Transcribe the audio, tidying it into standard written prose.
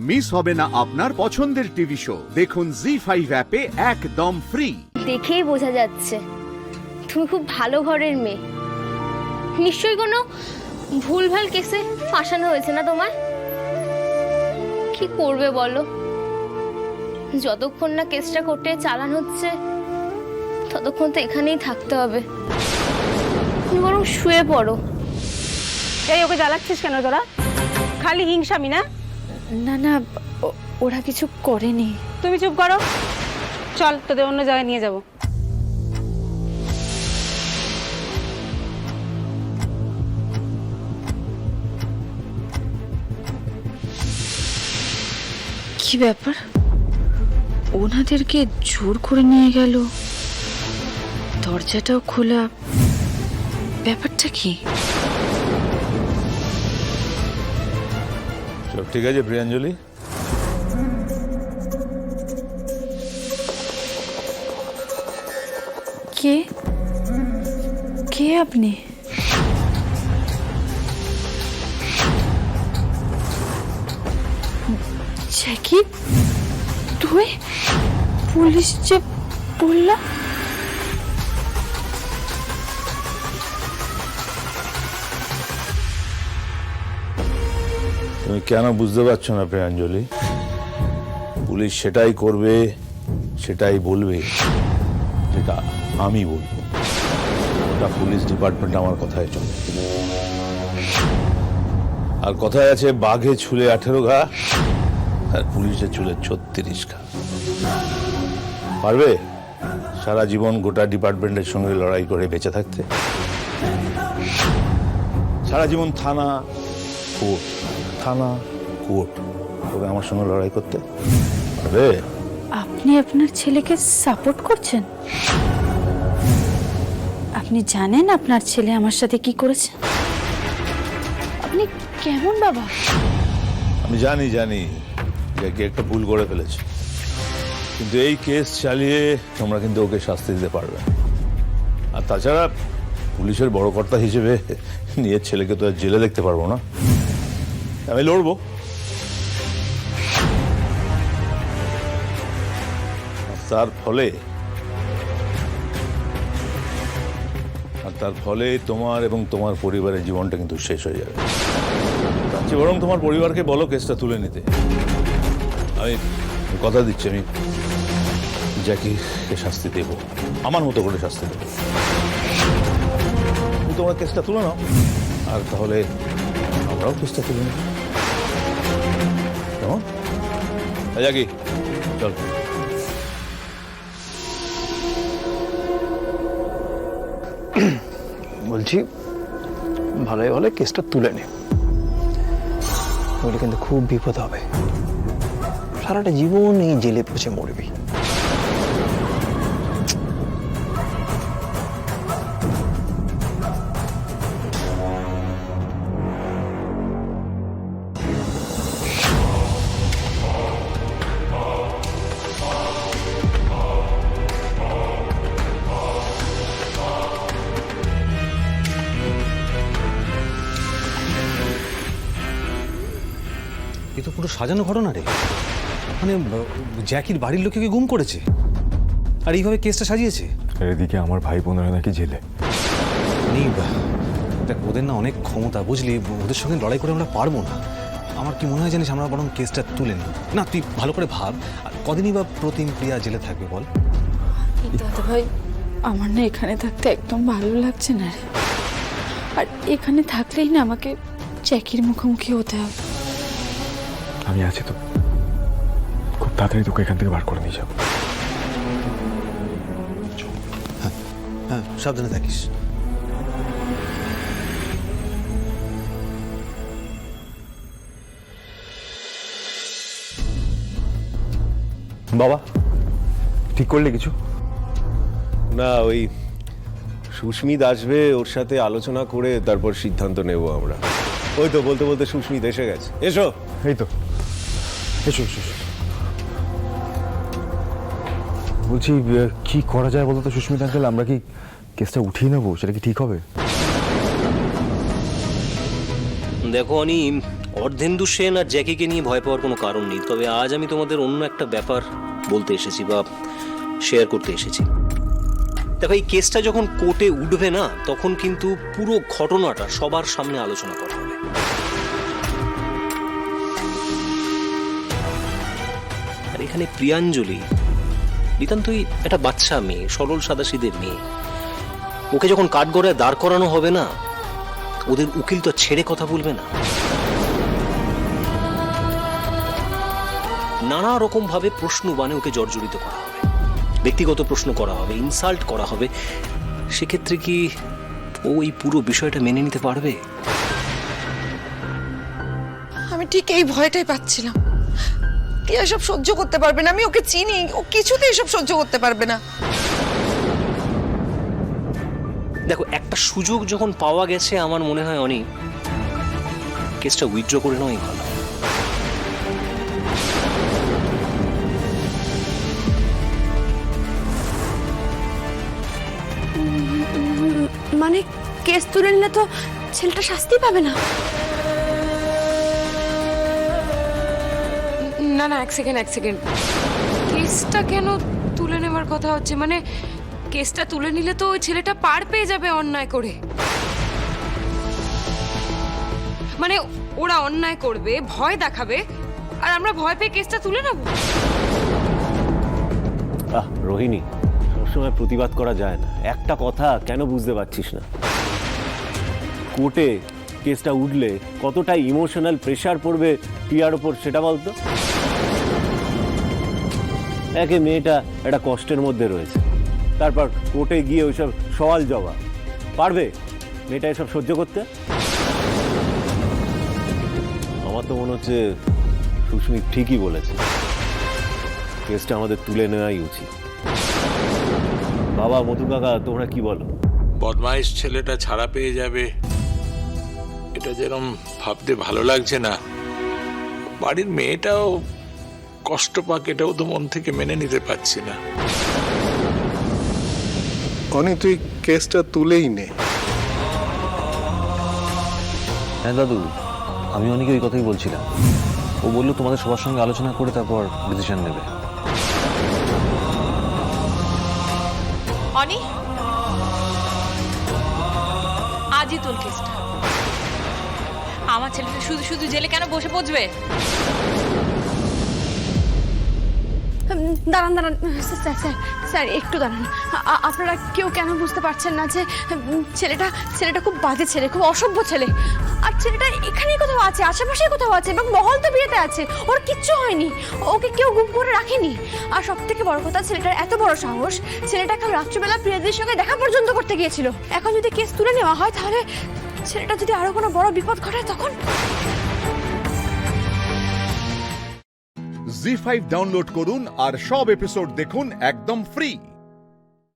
Miss হবে না আপনার পছন্দের টিভি শো। দেখুন জি5 অ্যাপে একদম ফ্রি। দেখেই বোঝা যাচ্ছে তুমি খুব ভালো ঘরের মেয়ে। নিশ্চয়ই কোনো ভুলভাল কেসে ফাঁসানো হয়েছে না তোমার? কি করবে বলো, যতক্ষণ না কেসটা কোর্টে চালান হচ্ছে ততক্ষণ তো এখানেই থাকতে হবে। তুমি বরং শুয়ে পড়ো। এই ওকে জ্বালাচ্ছিস কেন তোরা? খালি হিংসামি না? না না, ওরা কিছু করেনি। তুমি চুপ করো, চল তোদের অন্য জায়গায় নিয়ে যাব। কি ব্যাপার, ওনাদেরকে জোর করে নিয়ে গেল, দরজাটাও খোলা, ব্যাপারটা কি? সব ঠিক আছে প্রিয়াঞ্জলি? কে কে আপনি? জ্যাকি, তুই পুলিশ যে বললা? তুমি কেন বুঝতে পারছো না প্রিয়াঞ্জলি? পুলিশ সেটাই করবে, সেটাই বলবে যেটা আমি বলবো। ওটা পুলিশ ডিপার্টমেন্ট আমার কথায় চলে। আর কথায় আছে, বাঘে ছুলে 18 ঘা আর পুলিশের চুলে 36 ঘা। পারবে সারা জীবন গোটা ডিপার্টমেন্টের সঙ্গে লড়াই করে বেঁচে থাকতে? সারা জীবন থানা কোর্ট থানা কোর্ট করে আমার সঙ্গে লড়াই করতে পারবে? আপনি আপনার ছেলেকে সাপোর্ট করছেন? আপনি জানেন আপনার ছেলে আমার সাথে কি করেছে? আপনি কেমন বাবা? আমি জানি যে কি একটা ভুল করে ফেলেছে, কিন্তু এই কেস চালিয়ে তোমরা কিন্তু ওকে শাস্তি দিতে পারবে। আর তাছাড়া পুলিশের বড় কর্তা হিসেবে নিজের ছেলেকে তো আর জেলে দেখতে পারবো না। আমি লড়বো। তার ফলে তোমার এবং তোমার পরিবারের জীবনটা কিন্তু শেষ হয়ে যাবে। তার চেয়ে বরং তোমার পরিবারকে বলো কেসটা তুলে নিতে। আমি কথা দিচ্ছি, আমি জ্যাকিকে শাস্তি দেব, আমার মতো করে শাস্তি দেব। তোমরা কেসটা তুলে নাও, আর তাহলে আমরাও কেসটা তুলে নেব। কেমন? জ্যাকি চল। বলছি ভালোই ভালো কেসটা তুলে নে, বলে কিন্তু খুব বিপদ হবে। সারাটা জীবন এই জেলে পচে মরবি। এ তো পুরো সাজানো ঘটনা রে। মানে জ্যাকির বাড়ির লোকে গুম করেছে আর এইভাবে কেসটা সাজিয়েছে। এদিকে আমার ভাই বোনেরা নাকি জেলে। দেখ, ওদের না অনেক ক্ষমতা, বুঝলি? ওদের সঙ্গে লড়াই করে আমরা পারবো না। আমার কি মনে হয় জানিস, আমরা বরং কেসটা তুলে নিই না? তুই ভালো করে ভাব, আর কদিনই বা প্রতিম প্রিয়া জেলে থাকবে বল? দাদা ভাই, আমার না এখানে থাকতে একদম ভালো লাগছে না রে। আর এখানে থাকলেই না আমাকে জ্যাকির মুখোমুখি হতে হবে। আমি আছি তো, খুব তাড়াতাড়ি তোকে এখান থেকে বার করে নিয়ে যাবো। হ্যাঁ, সাবধানে থাকিস। বাবা, ঠিক করলে কিছু? না, ওই সুস্মিত আসবে, ওর সাথে আলোচনা করে তারপর সিদ্ধান্ত নেব আমরা। ওই তো বলতে বলতে সুস্মিত এসে গেছে। এসো। এই তো, এসো এসো। বলছি কি করা যায় বলতো সুস্মিত আঙ্কেল? আমরা কি কেসটা উঠিয়ে নেবো? সেটা কি ঠিক হবে? দেখো অনি, অর্ধেন্দু সেন আর জ্যাকিকে নিয়ে ভয় পাওয়ার কোনো কারণ নেই, তবে আজ আমি তোমাদের অন্য একটা ব্যাপার বলতে এসেছি বা শেয়ার করতে এসেছি। দেখো, এই কেসটা যখন কোর্টে উঠবে না, তখন কিন্তু পুরো ঘটনাটা সবার সামনে আলোচনা করা হবে। আর এখানে প্রিয়াঞ্জলি নিতান্তই একটা বাচ্চা মেয়ে, সরল সাদাসিধে মেয়ে। ওকে যখন কাঠগড়ায় দাঁড় করানো হবে না, ওদের উকিল তো ছেড়ে কথা বলবে না। নানা রকম ভাবে প্রশ্ন বানে ওকে জর্জরিত করা হবে, ব্যক্তিগত প্রশ্ন করা হবে, ইনসাল্ট করা হবে। সেক্ষেত্রে কি ও এই পুরো বিষয়টা মেনে নিতে পারবে? আমি ঠিক এই ভয়টাই পাচ্ছিলাম। কি এসব সহ্য করতে পারবে না? আমি ওকে চিনি, ও কিছুতে এসব সহ্য করতে পারবে না। দেখো, একটা সুযোগ যখন পাওয়া গেছে, আমার মনে হয় অনেক কেসটা উইথড্র করে নেওয়াই ভালো। মানে কেস তুলে নিলে তো ছেলেটা শাস্তি পাবে না? না না, এক সেকেন্ড। কেসটা কেন তুলে নেওয়ার কথা হচ্ছে? মানে কেসটা তুলে নিলে তো ওই ছেলেটা পার পেয়ে যাবে অন্যায় করে। মানে ওরা অন্যায় করবে, ভয় দেখাবে, আর আমরা ভয় পেয়ে কেসটা তুলে নেব। রোহিণী, সবসময় প্রতিবাদ করা যায় না। একটা কথা কেন বুঝতে পারছিস না? কোর্টে কেসটা উঠলে কতটা ইমোশনাল প্রেশার পড়বে প্রিয়ার ওপর, সেটা বলতো। একে মেয়েটা একটা কষ্টের মধ্যে রয়েছে, তারপর কোর্টে গিয়ে ওইসব সওয়াল জবাব পারবে মেয়েটা এসব সহ্য করতে? আমার তো মনে হচ্ছে সুস্মি ঠিকই বলেছে, কেসটা আমাদের তুলে নেওয়াই উচিত। বাবা, মধু কাকা, তোমরা কি বলো? বদমাইশ ছেলেটা ছাড়া পেয়ে যাবে, এটা যেরকম ভাবতে ভালো লাগছে না। বাড়ির মেয়েটাও কষ্ট পাক, এটাও তো মন থেকে মেনে নিতে পারছি না। অনি, তুই কেসটা তুলেই নে। হ্যাঁ দাদু, আমি অনেকে ওই কথাই বলছিলাম। ও বললো তোমাদের সবার সঙ্গে আলোচনা করে তারপর ডিসিশন নেবে। অনি, আজই তোর কেসটা। আমার ছেলেটা শুধু শুধু জেলে কেন বসে পড়বে? দাঁড়ান স্যার, একটু দাঁড়ান। আপনারা কেউ কেন বুঝতে পারছেন না যে ছেলেটা খুব বাজে ছেলে, খুব অসভ্য ছেলে। আর ছেলেটা এখানেই কোথাও আছে, আশেপাশেই কোথাও আছে, এবং মহল তো বিয়েতে আছে। ওর কিচ্ছু হয়নি, ওকে কেউ গুম করে রাখেনি। আর সব থেকে বড় কথা, ছেলেটার এত বড় সাহস, ছেলেটা কাল রাত্রিবেলা প্রিয়াদের সঙ্গে দেখা পর্যন্ত করতে গিয়েছিল। এখন যদি কেস তুলে নেওয়া হয়, তাহলে ছেলেটা যদি আরো কোনো বড় বিপদ ঘটায়, তখন জি5 ডাউনলোড করুন আর সব এপিসোড দেখুন একদম ফ্রি।